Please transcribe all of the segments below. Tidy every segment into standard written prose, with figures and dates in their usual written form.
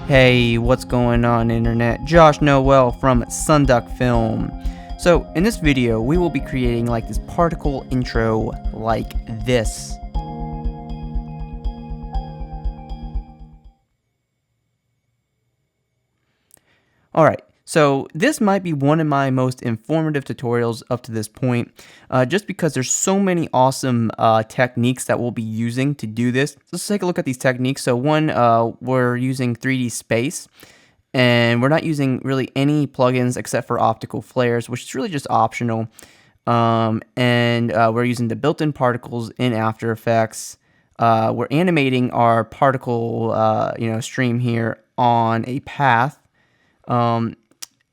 Hey, what's going on, internet? Josh Noel from SonduckFilm. So in this video, we will be creating like this particle intro like this. Alright, so this might be one of my most informative tutorials up to this point, just because there's so many awesome techniques that we'll be using to do this. Let's take a look at these techniques. So one, we're using 3D space, and we're not using really any plugins except for optical flares, which is really just optional. And we're using the built-in particles in After Effects. We're animating our particle stream here on a path.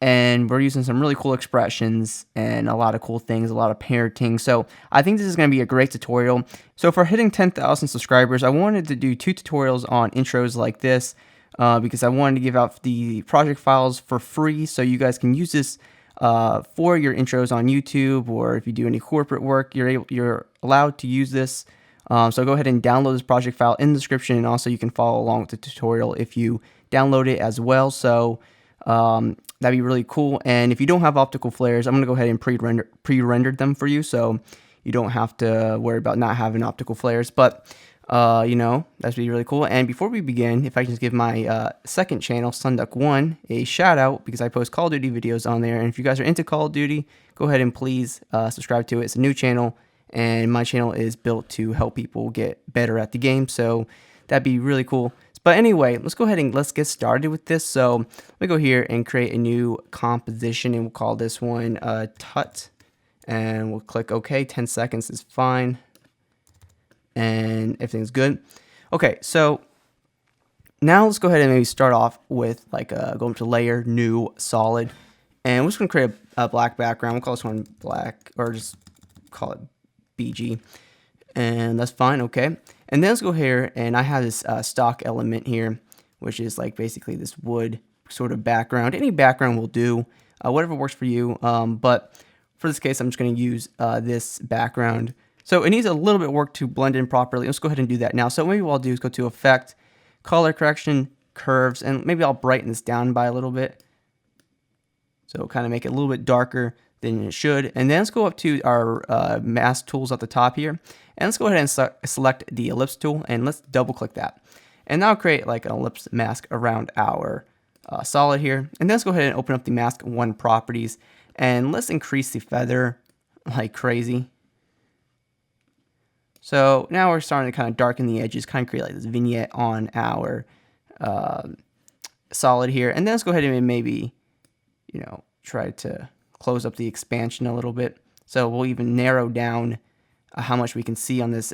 And we're using some really cool expressions and a lot of cool things, a lot of parenting. So I think this is going to be a great tutorial. So for hitting 10,000 subscribers, I wanted to do 2 tutorials on intros like this because I wanted to give out the project files for free so you guys can use this for your intros on YouTube, or if you do any corporate work, you're allowed to use this. So go ahead and download this project file in the description, and also you can follow along with the tutorial if you download it as well. So that'd be really cool. And if you don't have optical flares, I'm going to go ahead and pre-rendered them for you, so you don't have to worry about not having optical flares. But that'd be really cool. And before we begin, if I can just give my second channel, Sunduck1, a shout out, because I post Call of Duty videos on there. And if you guys are into Call of Duty, go ahead and please subscribe to it. It's a new channel, and my channel is built to help people get better at the game, so that'd be really cool. But anyway, let's go ahead and let's get started with this. So let me go here and create a new composition, and we'll call this one Tut, and we'll click OK. 10 seconds is fine, and everything's good. Okay, so now let's go ahead and maybe start off with like going to Layer, New, Solid, and we're just going to create a black background. We'll call this one black, or just call it BG, and that's fine. Okay. And then let's go here, and I have this stock element here, which is like basically this wood sort of background. Any background will do, whatever works for you. But for this case, I'm just going to use this background. So it needs a little bit of work to blend in properly. Let's go ahead and do that now. So maybe what I'll do is go to Effect, Color Correction, Curves, and maybe I'll brighten this down by a little bit. So kind of make it a little bit darker than it should. And then let's go up to our mask tools at the top here. And let's go ahead and select the ellipse tool, and let's double click that. And now create like an ellipse mask around our solid here. And then let's go ahead and open up the mask 1 properties, and let's increase the feather like crazy. So now we're starting to kind of darken the edges, kind of create like this vignette on our solid here. And then let's go ahead and maybe, try to close up the expansion a little bit. So we'll even narrow down how much we can see on this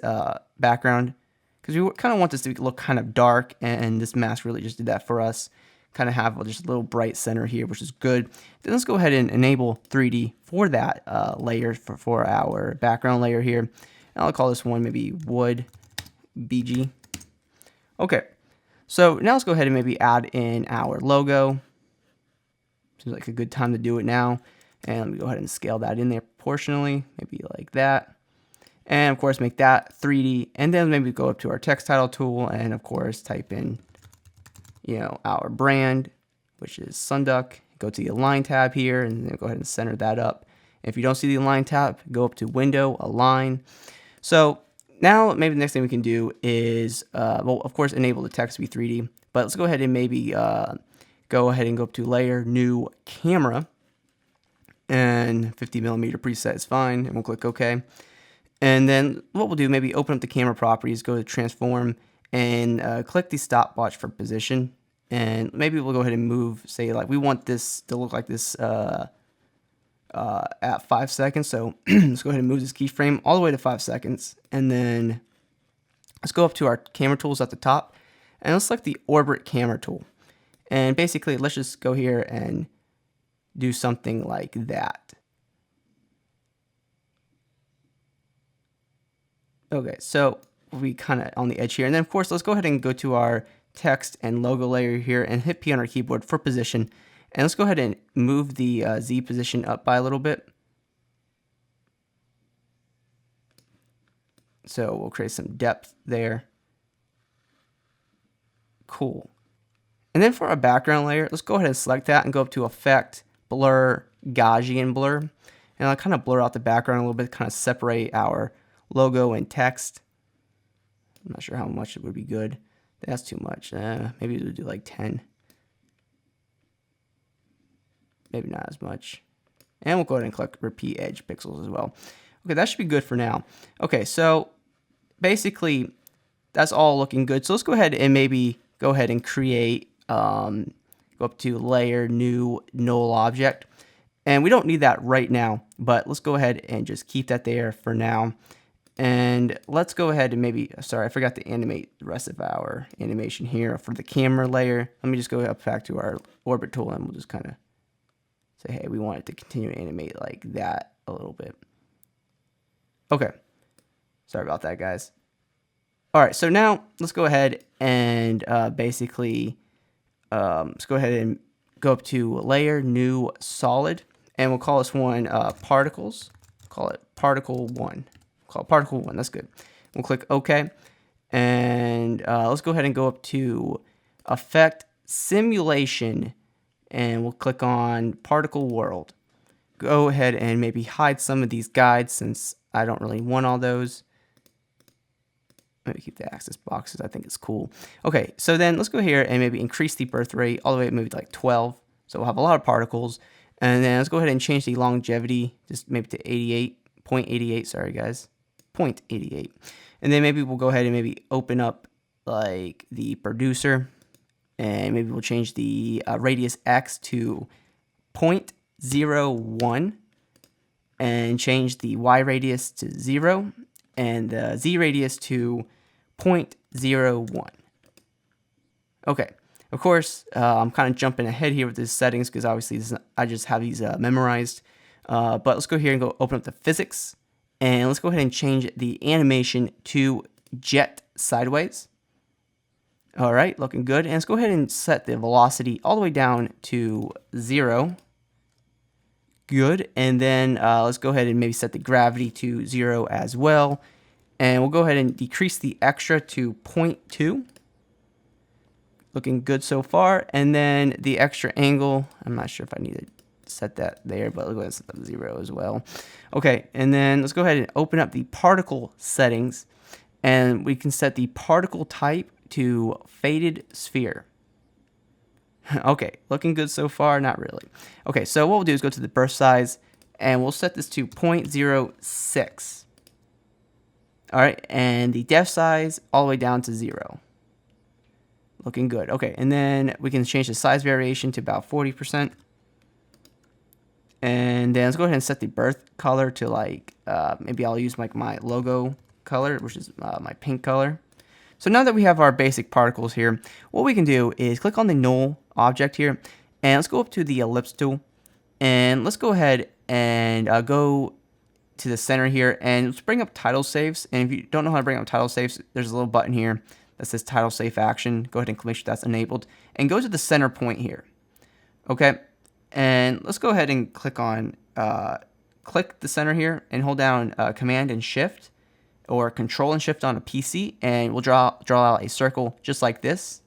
background, because we kind of want this to look kind of dark, and this mask really just did that for us. Kind of have just a little bright center here, which is good. Then let's go ahead and enable 3D for that layer, for our background layer here. And I'll call this one maybe Wood BG. Okay, so now let's go ahead and maybe add in our logo. Seems like a good time to do it now. And let me go ahead and scale that in there proportionally, maybe like that. And of course, make that 3D. And then maybe go up to our text title tool, and of course, type in, our brand, which is Sunduck. Go to the Align tab here, and then go ahead and center that up. If you don't see the Align tab, go up to Window, Align. So now maybe the next thing we can do is, well, of course, enable the text to be 3D. But let's go ahead and maybe go ahead and go up to Layer, New, Camera. And 50mm preset is fine, and we'll click OK. And then what we'll do, maybe open up the camera properties, go to Transform, and click the stopwatch for position. And maybe we'll go ahead and move, say like we want this to look like this at 5 seconds. So let's go ahead and move this keyframe all the way to 5 seconds. And then let's go up to our camera tools at the top, and let's select the Orbit camera tool. And basically, let's just go here and do something like that. Okay, so we kind of on the edge here. And then, of course, let's go ahead and go to our text and logo layer here and hit P on our keyboard for position. And let's go ahead and move the Z position up by a little bit. So we'll create some depth there. Cool. And And then for our background layer, let's go ahead and select that and go up to Effect, Blur, Gaussian Blur. And I'll kind of blur out the background a little bit, kind of separate our logo and text. I'm not sure how much it would be good. That's too much. Maybe we'll do like 10. Maybe not as much. And we'll go ahead and click Repeat Edge Pixels as well. Okay, that should be good for now. Okay, so basically, that's all looking good. So let's go ahead and maybe go ahead and create, go up to Layer, New, Null Object. And we don't need that right now, but let's go ahead and just keep that there for now. And let's go ahead and maybe, sorry, I forgot to animate the rest of our animation here for the camera layer. Let me just go up back to our orbit tool and we'll just kind of say, hey, we want it to continue to animate like that a little bit. Okay. Sorry about that, guys. All right, so now let's go ahead and basically, let's go ahead and go up to Layer, New, Solid, and we'll call this one Particles. Call it Particle 1. Call it Particle 1, that's good. We'll click OK, and let's go ahead and go up to Effect, Simulation, and we'll click on Particle World. Go ahead and maybe hide some of these guides since I don't really want all those. Maybe keep the axis boxes. I think it's cool. Okay, so then let's go here and maybe increase the birth rate all the way maybe to like 12. So we'll have a lot of particles. And then let's go ahead and change the longevity just maybe to 0.88. Sorry, guys. 0.88. And then maybe we'll go ahead and maybe open up like the producer. And maybe we'll change the radius X to 0.01. And change the Y radius to 0. And the Z radius to 0.01. Okay, of course, I'm kind of jumping ahead here with these settings because obviously I just have these memorized. But let's go here and go open up the physics. And let's go ahead and change the animation to jet sideways. All right, looking good. And let's go ahead and set the velocity all the way down to 0. Good. And then let's go ahead and maybe set the gravity to 0 as well. And we'll go ahead and decrease the extra to 0.2. Looking good so far. And then the extra angle, I'm not sure if I need to set that there, but we'll go ahead and set that to 0 as well. Okay, and then let's go ahead and open up the particle settings. And we can set the particle type to faded sphere. Okay, looking good so far, not really. Okay, so what we'll do is go to the burst size, and we'll set this to 0.06. All right, and the depth size all the way down to 0. Looking good. Okay, and then we can change the size variation to about 40%. And then let's go ahead and set the birth color to like, maybe I'll use like my logo color, which is my pink color. So now that we have our basic particles here, what we can do is click on the null object here, and let's go up to the ellipse tool, and let's go ahead and go to the center here, and let's bring up title saves. And if you don't know how to bring up title saves, there's a little button here that says title save action. Go ahead and make sure that's enabled, and go to the center point here. Okay, and let's go ahead and click the center here, and hold down Command and Shift, or Control and Shift on a PC, and we'll draw out a circle just like this.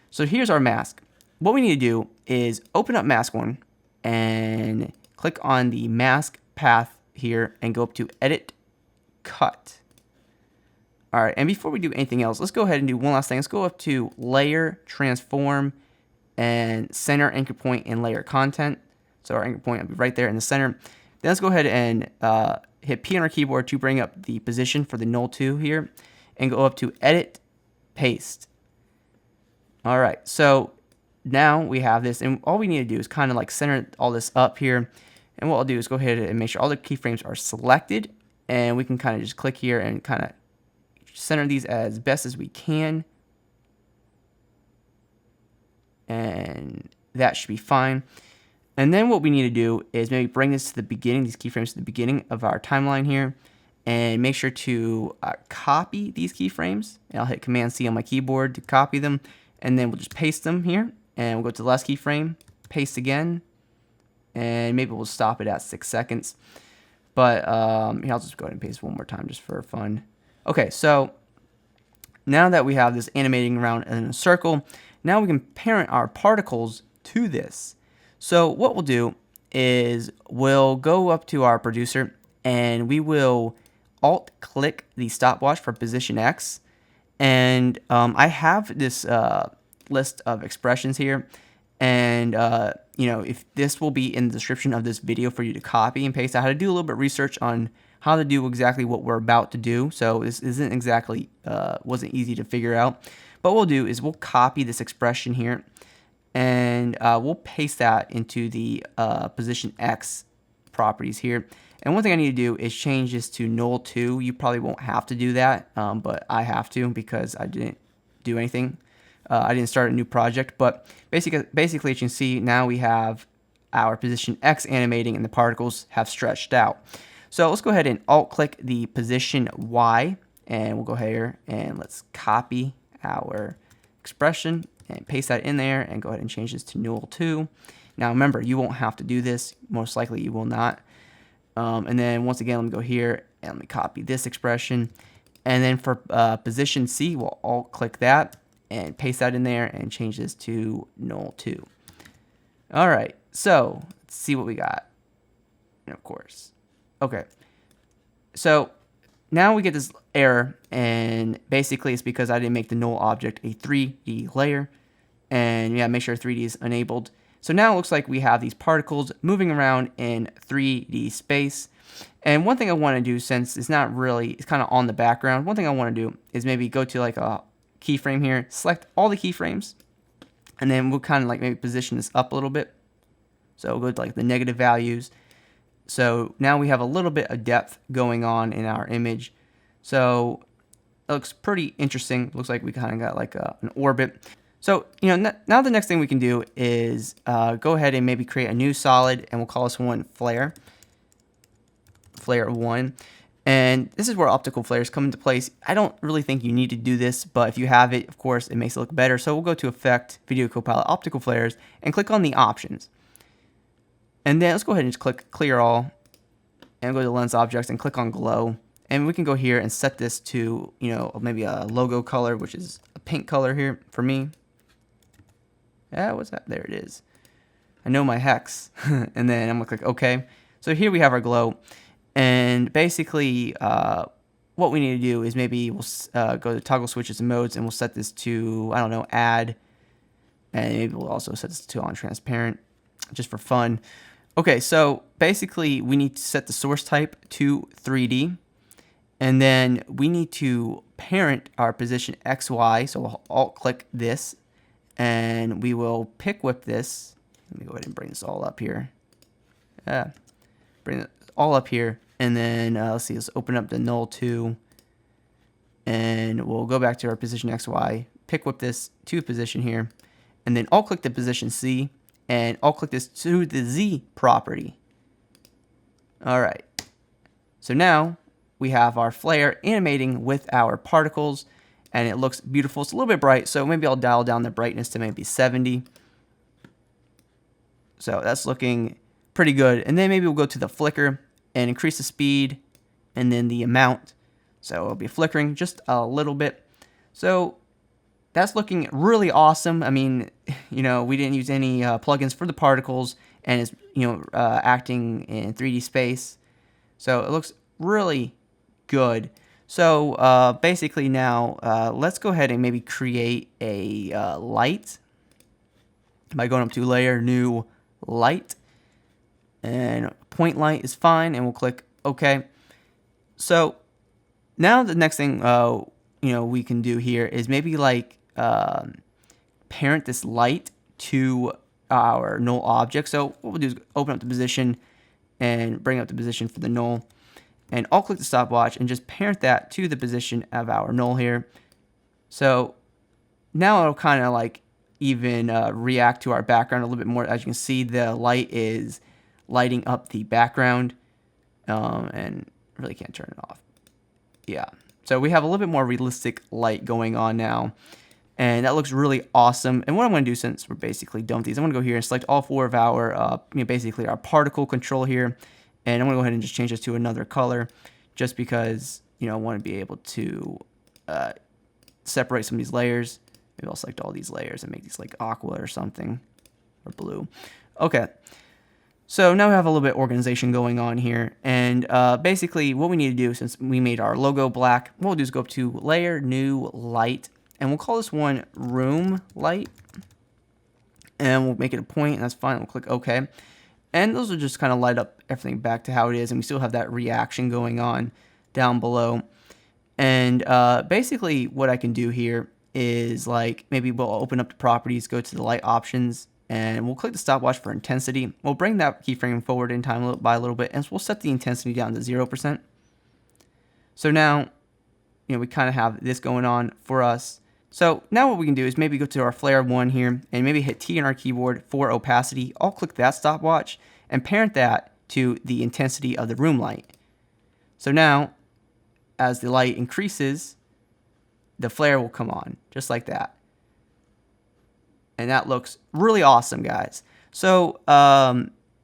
So here's our mask. What we need to do is open up Mask 1 and click on the mask path here and go up to Edit, Cut. All right, and before we do anything else, let's go ahead and do one last thing. Let's go up to Layer, Transform, and Center Anchor Point and Layer Content. So our anchor point will be right there in the center. Then let's go ahead and hit P on our keyboard to bring up the position for the null 2 here, and go up to Edit, Paste. All right, so now we have this, and all we need to do is kind of like center all this up here. And what I'll do is go ahead and make sure all the keyframes are selected, and we can kind of just click here and kind of center these as best as we can. And that should be fine. And then what we need to do is maybe bring this to the beginning, these keyframes to the beginning of our timeline here, and make sure to copy these keyframes. And I'll hit Command C on my keyboard to copy them, and then we'll just paste them here, and we'll go to the last keyframe, paste again, and maybe we'll stop it at 6 seconds. But here, I'll just go ahead and paste one more time just for fun. Okay, so now that we have this animating around in a circle, now we can parent our particles to this. So what we'll do is we'll go up to our producer and we will alt click the stopwatch for position X. And I have this list of expressions here. And, if this will be in the description of this video for you to copy and paste. I had to do a little bit of research on how to do exactly what we're about to do. So this isn't exactly, wasn't easy to figure out. But what we'll do is we'll copy this expression here and we'll paste that into the position X properties here. And one thing I need to do is change this to null 2. You probably won't have to do that, but I have to because I didn't do anything. I didn't start a new project, but basically, as you can see, now we have our position X animating and the particles have stretched out. So let's go ahead and alt-click the position Y, and we'll go here and let's copy our expression and paste that in there and go ahead and change this to null 2. Now remember, you won't have to do this. Most likely you will not. And then once again, let me go here and let me copy this expression. And then for position C, we'll alt-click that and paste that in there and change this to null 2. All right, so let's see what we got. And of course, okay. So now we get this error, and basically it's because I didn't make the null object a 3D layer, and yeah, make sure 3D is enabled. So now it looks like we have these particles moving around in 3D space. And one thing I want to do, since it's not really, it's kind of on the background, one thing I want to do is maybe go to like a keyframe here, select all the keyframes, and then we'll kind of like maybe position this up a little bit. So we'll go to like the negative values. So now we have a little bit of depth going on in our image. So it looks pretty interesting. Looks like we kind of got like an orbit. So, now the next thing we can do is go ahead and maybe create a new solid, and we'll call this one flare. Flare 1. And this is where optical flares come into place. I don't really think you need to do this, but if you have it, of course, it makes it look better. So we'll go to Effect, Video Copilot, Optical Flares, and click on the options. And then let's go ahead and just click Clear All, and go to Lens Objects and click on Glow. And we can go here and set this to, maybe a logo color, which is a pink color here for me. Yeah, what's that? There it is. I know my hex. And then I'm going to click OK. So here we have our glow. And basically, what we need to do is maybe we'll go to toggle switches and modes, and we'll set this to, I don't know, add. And maybe we'll also set this to on transparent, just for fun. Okay, so basically we need to set the source type to 3D. And then we need to parent our position XY. So we'll alt-click this. And we will pick whip this. Let me go ahead and bring this all up here. Yeah, bring it all up here. And then let's see, let's open up the null 2. And we'll go back to our position XY, pick whip this to position here. And then alt click the position C. And alt click this to the Z property. All right. So now we have our flare animating with our particles. And it looks beautiful. It's a little bit bright, so maybe I'll dial down the brightness to maybe 70. So that's looking pretty good. And then maybe we'll go to the flicker and increase the speed and then the amount. So it'll be flickering just a little bit. So that's looking really awesome. I mean, we didn't use any plugins for the particles, and it's, acting in 3D space. So it looks really good. So basically now, let's go ahead and maybe create a light by going up to Layer, New, Light. And point light is fine, and we'll click OK. So now the next thing we can do here is maybe like parent this light to our null object. So what we'll do is open up the position and bring up the position for the null. And I'll click the stopwatch and just parent that to the position of our null here. So now it'll kind of like even react to our background a little bit more. As you can see, the light is lighting up the background, and really can't turn it off. Yeah. So we have a little bit more realistic light going on now, and that looks really awesome. And what I'm going to do, since we're basically done with these, I'm going to go here and select all 4 of our, basically our particle control here. And I'm going to go ahead and just change this to another color, just because, I want to be able to separate some of these layers. Maybe I'll select all these layers and make these like aqua or something, or blue. Okay. So now we have a little bit of organization going on here. And basically what we need to do, since we made our logo black, what we'll do is go up to Layer, New, Light, and we'll call this one Room Light. And we'll make it a point, and that's fine. We'll click OK. And those will just kind of light up everything back to how it is, and we still have that reaction going on down below. And basically what I can do here is like maybe we'll open up the properties, go to the light options, and we'll click the stopwatch for intensity. We'll bring that keyframe forward in time by a little bit, and we'll set the intensity down to 0%. So now, we kind of have this going on for us. So now what we can do is maybe go to our flare 1 here and maybe hit T on our keyboard for opacity. I'll click that stopwatch and parent that to the intensity of the room light. So now, as the light increases, the flare will come on, just like that. And that looks really awesome, guys. So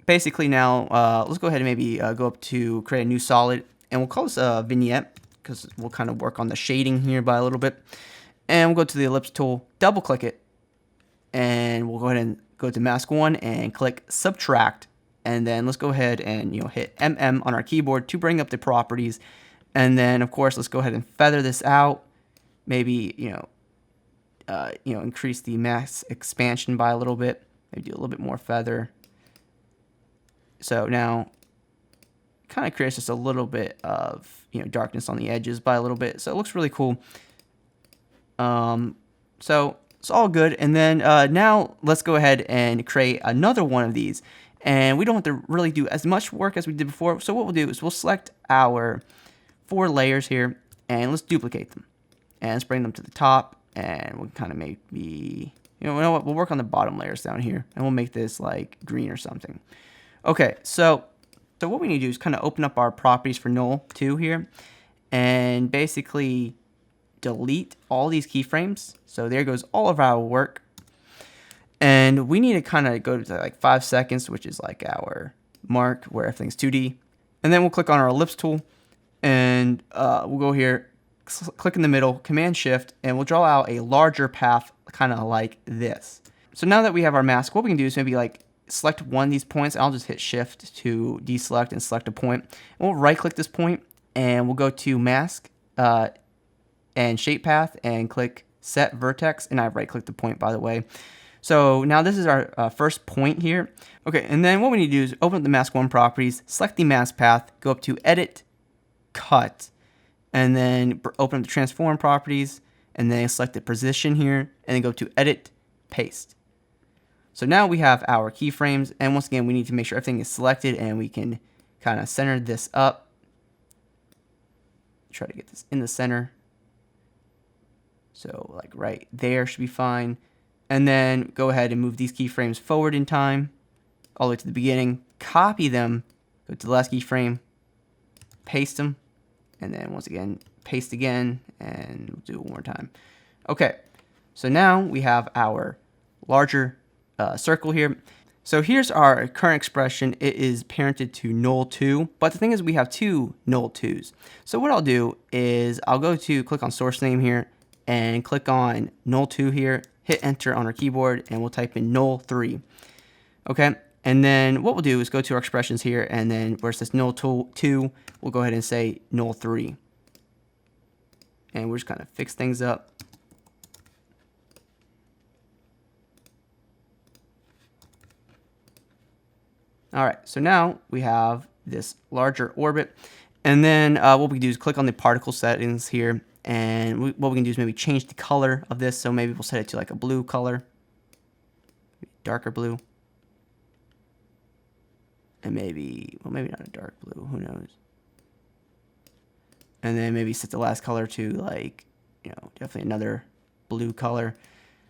basically now, let's go ahead and maybe go up to create a new solid, and we'll call this a vignette, because we'll kind of work on the shading here by a little bit. And we'll go to the ellipse tool, double click it, and we'll go ahead and go to mask 1 and click subtract. And then let's go ahead and hit MM on our keyboard to bring up the properties. And then of course let's go ahead and feather this out. Maybe increase the max expansion by a little bit. Maybe do a little bit more feather. So now kind of creates just a little bit of darkness on the edges by a little bit. So it looks really cool. So it's all good. And then now let's go ahead and create another one of these. And we don't have to really do as much work as we did before. So what we'll do is we'll select our 4 layers here and let's duplicate them. And let's bring them to the top. And we'll kind of maybe, you know what, we'll work on the bottom layers down here. And we'll make this like green or something. Okay, so what we need to do is kind of open up our properties for Null 2 here. And basically delete all these keyframes. So there goes all of our work. And we need to kind of go to like 5 seconds, which is like our mark where everything's 2D. And then we'll click on our ellipse tool and we'll go here, click in the middle, Command Shift, and we'll draw out a larger path kind of like this. So now that we have our mask, what we can do is maybe like select one of these points. I'll just hit Shift to deselect and select a point. And we'll right click this point and we'll go to Mask and Shape Path and click Set Vertex. And I right clicked the point, by the way. So now this is our first point here. Okay, and then what we need to do is open up the mask 1 properties, select the mask path, go up to Edit, Cut, and then open up the transform properties, and then select the position here, and then go to Edit, Paste. So now we have our keyframes, and once again, we need to make sure everything is selected, and we can kind of center this up. Try to get this in the center. So like right there should be fine. And then go ahead and move these keyframes forward in time, all the way to the beginning, copy them, go to the last keyframe, paste them, and then once again, paste again, and we'll do it one more time. Okay, so now we have our larger circle here. So here's our current expression. It is parented to null 2, but the thing is we have 2 null 2s. So what I'll do is I'll go to click on source name here and click on null 2 here, hit enter on our keyboard, and we'll type in null 3. Okay, and then what we'll do is go to our expressions here, and then where it says null 2, we'll go ahead and say null 3. And we're just kind of fix things up. All right, so now we have this larger orbit, and then what we can do is click on the particle settings here, and what we can do is maybe change the color of this. So maybe we'll set it to like a blue color, darker blue, and maybe, well, maybe not a dark blue, who knows. And then maybe set the last color to like, definitely another blue color.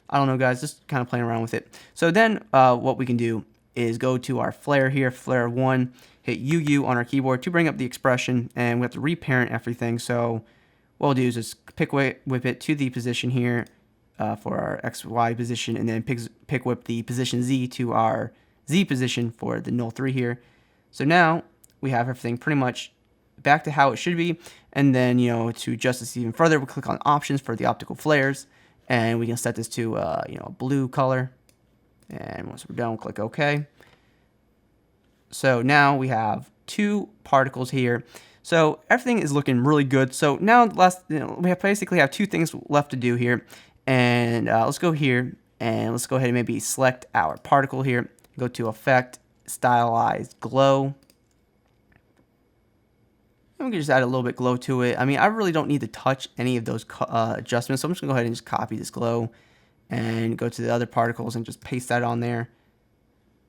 I don't know, guys, just kind of playing around with it. So then what we can do is go to our flare here, flare 1, hit UU on our keyboard to bring up the expression, and we have to reparent everything. So what we'll do is just pick whip it to the position here for our XY position, and then pick whip the position Z to our Z position for the null 3 here. So now we have everything pretty much back to how it should be. And then, to adjust this even further, we'll click on options for the optical flares, and we can set this to a blue color. And once we're done, click OK. So now we have 2 particles here. So everything is looking really good. So now we basically have 2 things left to do here. And let's go here and let's go ahead and maybe select our particle here. Go to Effect, Stylized Glow. And we can just add a little bit glow to it. I mean, I really don't need to touch any of those adjustments. So I'm just gonna go ahead and just copy this glow and go to the other particles and just paste that on there.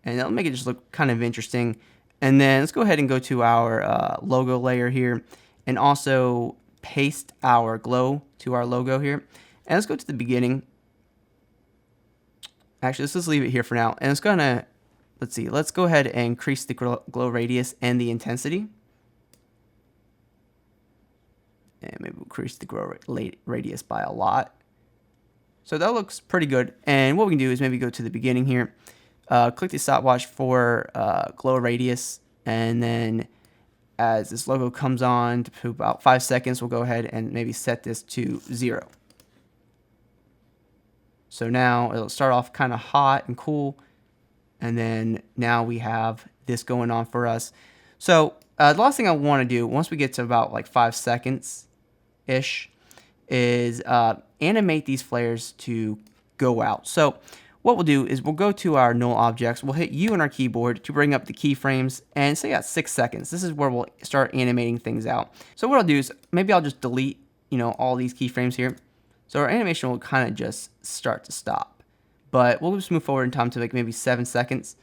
And that'll make it just look kind of interesting. And then let's go ahead and go to our logo layer here and also paste our glow to our logo here. And let's go to the beginning. Actually, let's just leave it here for now. And let's go ahead and increase the glow radius and the intensity. And maybe we'll increase the glow radius by a lot. So that looks pretty good. And what we can do is maybe go to the beginning here. Click the stopwatch for glow radius, and then as this logo comes on to about 5 seconds, we'll go ahead and maybe set this to 0. So now it'll start off kind of hot and cool, and then now we have this going on for us. So the last thing I want to do once we get to about like 5 seconds ish is animate these flares to go out. So what we'll do is we'll go to our null objects. We'll hit U on our keyboard to bring up the keyframes and say at 6 seconds. This is where we'll start animating things out. So what I'll do is maybe I'll just delete, all these keyframes here. So our animation will kind of just start to stop. But we'll just move forward in time to like maybe 7 seconds.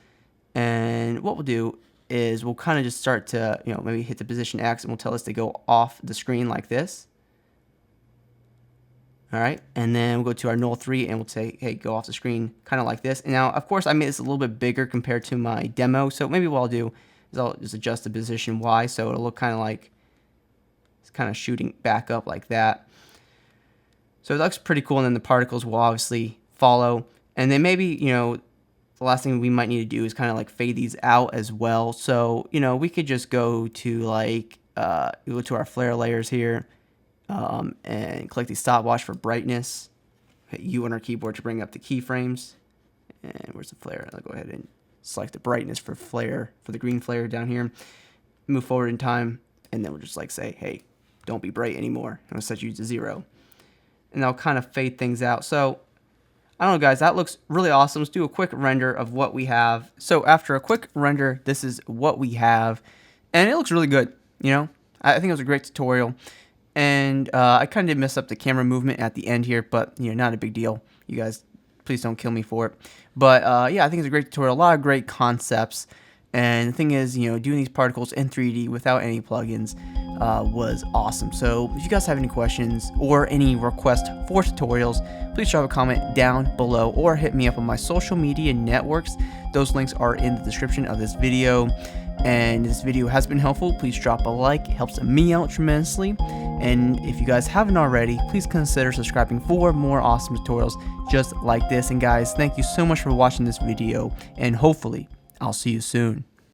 And what we'll do is we'll kind of just start to, maybe hit the position X and we'll tell us to go off the screen like this. All right, and then we'll go to our null 3 and we'll say, hey, go off the screen, kind of like this. And now, of course, I made this a little bit bigger compared to my demo. So maybe what I'll do is I'll just adjust the position Y so it'll look kind of like it's kind of shooting back up like that. So it looks pretty cool. And then the particles will obviously follow. And then maybe, the last thing we might need to do is kind of like fade these out as well. So, we could just go to like, go to our flare layers here. And click the stopwatch for brightness. Hit U on our keyboard to bring up the keyframes. And where's the flare? I'll go ahead and select the brightness for flare, for the green flare down here. Move forward in time, and then we'll just like say, hey, don't be bright anymore. I'm gonna set you to 0. And that'll kind of fade things out. So I don't know, guys, that looks really awesome. Let's do a quick render of what we have. So after a quick render, this is what we have. And it looks really good, I think it was a great tutorial. And I kind of did mess up the camera movement at the end here, but not a big deal. You guys, please don't kill me for it. But yeah, I think it's a great tutorial. A lot of great concepts. And the thing is, doing these particles in 3D without any plugins was awesome. So if you guys have any questions or any requests for tutorials, please drop a comment down below or hit me up on my social media networks. Those links are in the description of this video. And if this video has been helpful, please drop a like. It helps me out tremendously. And if you guys haven't already, please consider subscribing for more awesome tutorials just like this. And guys, thank you so much for watching this video, and hopefully I'll see you soon.